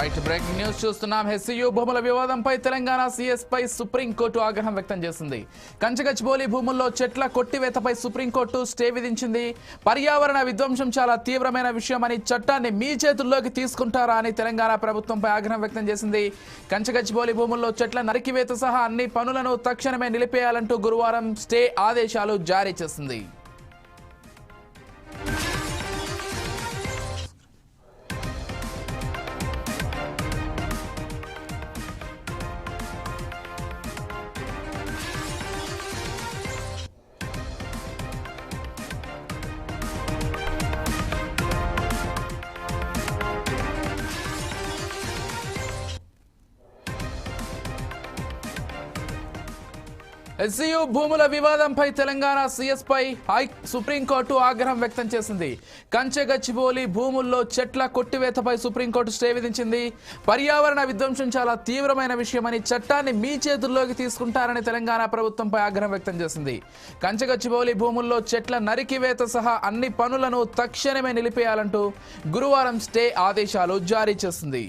Right breaking news చూస్తున్నాం. HCU భూముల వివాదంపై తెలంగాణ సీఎస్ పై సుప్రీంకోర్టు ఆగ్రహం వ్యక్తం చేసింది. కంచగచ్చిబౌలి భూముల్లో చెట్ల కొట్టివేతపై సుప్రీంకోర్టు స్టే విధించింది. పర్యావరణ విధ్వంసం చాలా తీవ్రమైన విషయమని, చట్టాన్ని మీ చేతుల్లోకి తీసుకుంటారా అని తెలంగాణ ప్రభుత్వంపై ఆగ్రహం వ్యక్తం చేసింది. కంచగచ్చిబౌలి భూముల్లో చెట్ల నరికివేత సహా అన్ని పనులను తక్షణమే నిలిపేయాలంటూ గురువారం స్టే ఆదేశాలు జారీ చేసింది. హెచ్సియు భూముల వివాదంపై తెలంగాణ సీఎస్ పై సుప్రీంకోర్టు ఆగ్రహం వ్యక్తం చేసింది. కంచగచ్చిబౌలి భూముల్లో చెట్ల కొట్టివేతపై సుప్రీంకోర్టు స్టే విధించింది. పర్యావరణ విధ్వంసం చాలా తీవ్రమైన విషయమని, చట్టాన్ని మీ చేతుల్లోకి తీసుకుంటారని తెలంగాణ ప్రభుత్వంపై ఆగ్రహం వ్యక్తం చేసింది. కంచగచ్చిబౌలి భూముల్లో చెట్ల నరికివేత సహా అన్ని పనులను తక్షణమే నిలిపేయాలంటూ గురువారం స్టే ఆదేశాలు జారీ చేసింది.